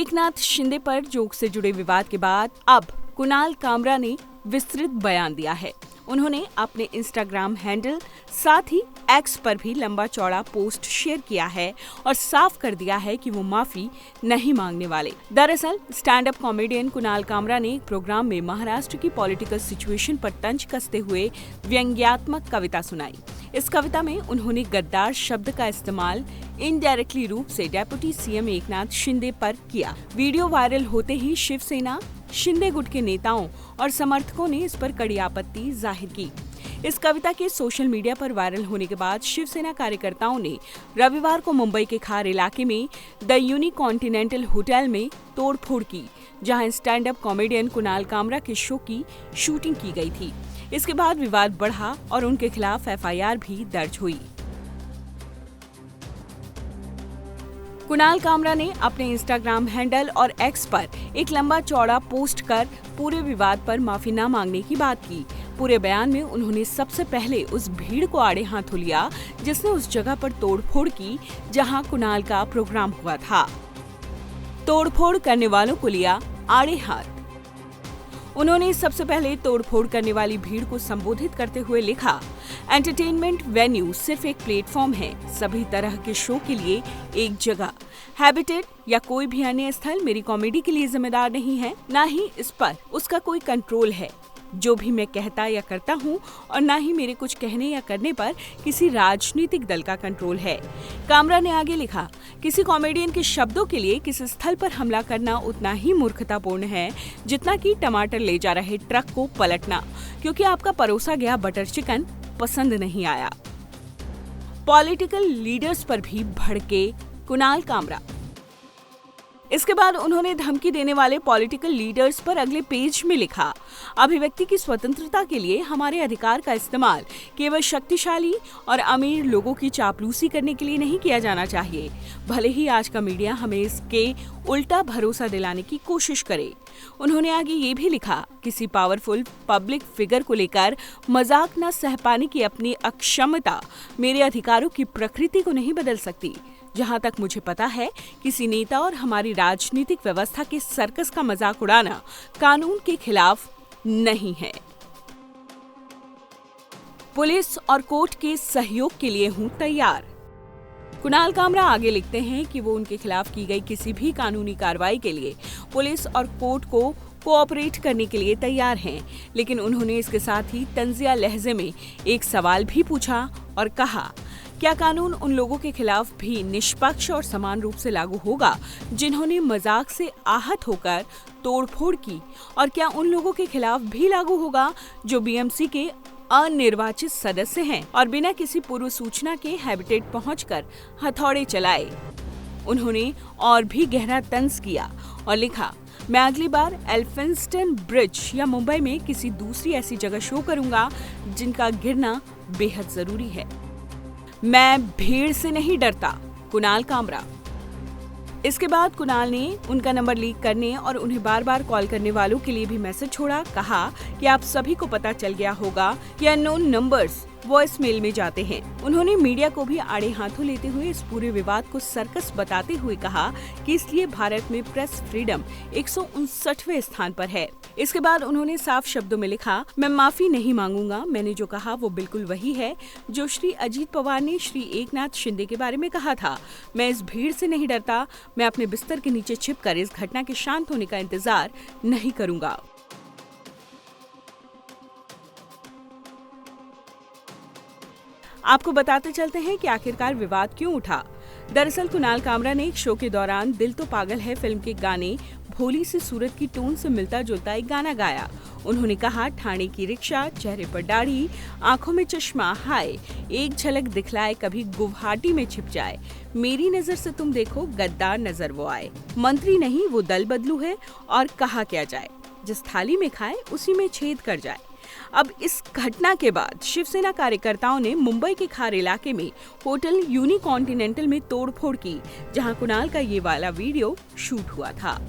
एकनाथ शिंदे पर जोक से जुड़े विवाद के बाद अब कुणाल कामरा ने विस्तृत बयान दिया है। उन्होंने अपने इंस्टाग्राम हैंडल साथ ही एक्स पर भी लंबा चौड़ा पोस्ट शेयर किया है और साफ कर दिया है कि वो माफी नहीं मांगने वाले। दरअसल stand up comedian Kunal Kamra ने एक प्रोग्राम में महाराष्ट्र की पॉलिटिकल सिचुएशन पर तंज कसते हुए व्यंग्यात्मक कविता सुनाई। इस कविता में उन्होंने गद्दार शब्द का इस्तेमाल इनडायरेक्टली रूप से डेप्यूटी सीएम एकनाथ शिंदे पर किया। वीडियो वायरल होते ही शिवसेना, शिंदे गुट के नेताओं और समर्थकों ने इस पर कड़ी आपत्ति जाहिर की। इस कविता के सोशल मीडिया पर वायरल होने के बाद शिवसेना कार्यकर्ताओं ने रविवार को मुंबई के खार इलाके में द यूनिकॉन्टिनेंटल होटल में तोड़फोड़ की, जहां stand up comedian Kunal Kamra के शो की शूटिंग की गई थी। इसके बाद विवाद बढ़ा और उनके खिलाफ एफआईआर भी दर्ज हुई। कुणाल कामरा ने अपने इंस्टाग्राम हैंडल और एक्स पर एक लंबा चौड़ा पोस्ट कर पूरे विवाद पर माफी न मांगने की बात की। पूरे बयान में उन्होंने सबसे पहले उस भीड़ को आड़े हाथों लिया जिसने उस जगह पर तोड़फोड़ की जहां कुणाल का प्रोग्राम हुआ था। तोड़फोड़ करने वालों को लिया आड़े हाथ। उन्होंने सबसे पहले तोड़फोड़ करने वाली भीड़ को संबोधित करते हुए लिखा, एंटरटेनमेंट वेन्यू सिर्फ एक प्लेटफॉर्म है, सभी तरह के शो के लिए एक जगह। हैबिटेट या कोई भी अन्य स्थल मेरी कॉमेडी के लिए जिम्मेदार नहीं है, ना ही इस पर उसका कोई कंट्रोल है। जो भी मैं कहता या करता हूँ और ना ही मेरे कुछ कहने या करने पर किसी राजनीतिक दल का कंट्रोल है। कामरा ने आगे लिखा, किसी कॉमेडियन के शब्दों के लिए किसी स्थल पर हमला करना उतना ही मूर्खतापूर्ण है जितना कि टमाटर ले जा रहे ट्रक को पलटना क्योंकि आपका परोसा गया बटर चिकन पसंद नहीं आया। पॉलिटिकल लीडर्स पर भी भड़के कुणाल कामरा। इसके बाद उन्होंने धमकी देने वाले पॉलिटिकल लीडर्स पर अगले पेज में लिखा, अभिव्यक्ति की स्वतंत्रता के लिए हमारे अधिकार का इस्तेमाल केवल शक्तिशाली और अमीर लोगों की चापलूसी करने के लिए नहीं किया जाना चाहिए, भले ही आज का मीडिया हमें इसके उल्टा भरोसा दिलाने की कोशिश करे। उन्होंने आगे ये भी लिखा, किसी पावरफुल पब्लिक फिगर को लेकर मजाक न सह पाने की अपनी अक्षमता मेरे अधिकारों की प्रकृति को नहीं बदल सकती। जहां तक मुझे पता है, किसी नेता और हमारी राजनीतिक व्यवस्था के सर्कस का मजाक उड़ाना कानून के खिलाफ नहीं है। पुलिस और कोर्ट के सहयोग के लिए हूं तैयार। कुणाल कामरा आगे लिखते हैं कि वो उनके खिलाफ की गई किसी भी कानूनी कार्रवाई के लिए पुलिस और कोर्ट को कोऑपरेट करने के लिए तैयार हैं, लेकिन उन्होंने इसके साथ ही तंजिया लहजे में एक सवाल भी पूछा और कहा, क्या कानून उन लोगों के खिलाफ भी निष्पक्ष और समान रूप से लागू होगा जिन्होंने मजाक से आहत होकर तोड़फोड़ की, और क्या उन लोगों के खिलाफ भी लागू होगा जो बीएमसी के अनिर्वाचित सदस्य हैं और बिना किसी पूर्व सूचना के हैबिटेट पहुंचकर हथौड़े चलाए। उन्होंने और भी गहरा तंज किया और लिखा, मैं अगली बार एल्फिंस्टन ब्रिज या मुंबई में किसी दूसरी ऐसी जगह शो करूंगा जिनका गिरना बेहद जरूरी है। मैं भीड़ से नहीं डरता, कुणाल कामरा। इसके बाद कुणाल ने उनका नंबर लीक करने और उन्हें बार बार कॉल करने वालों के लिए भी मैसेज छोड़ा। कहा कि आप सभी को पता चल गया होगा कि अननोन नंबर्स वॉइस मेल में जाते हैं। उन्होंने मीडिया को भी आड़े हाथों लेते हुए इस पूरे विवाद को सर्कस बताते हुए कहा कि इसलिए भारत में प्रेस फ्रीडम 159वें स्थान पर है। इसके बाद उन्होंने साफ शब्दों में लिखा, मैं माफी नहीं मांगूंगा। मैंने जो कहा वो बिल्कुल वही है जो श्री अजीत पवार ने श्री एकनाथ शिंदे के बारे में कहा था। मैं इस भीड़ से नहीं डरता। मैं अपने बिस्तर के नीचे छिपकर इस घटना के शांत होने का इंतजार नहीं करूंगा। आपको बताते चलते हैं कि आखिरकार विवाद क्यों उठा। दरअसल कुणाल कामरा ने एक शो के दौरान दिल तो पागल है फिल्म के गाने भोली सी सूरत की टोन से मिलता जुलता एक गाना गाया। उन्होंने कहा, ठाणे की रिक्शा, चेहरे पर दाढ़ी, आंखों में चश्मा, हाय एक झलक दिखलाए कभी गुवाहाटी में छिप जाए, मेरी नजर से तुम देखो गद्दार नजर वो आए, मंत्री नहीं वो दल बदलू है और कहा क्या जाए, जिस थाली में खाए उसी में छेद कर जाए। अब इस घटना के बाद शिवसेना कार्यकर्ताओं ने मुंबई के खार इलाके में होटल यूनिकॉन्टिनेंटल में तोड़फोड़ की, जहां कुणाल का ये वाला वीडियो शूट हुआ था।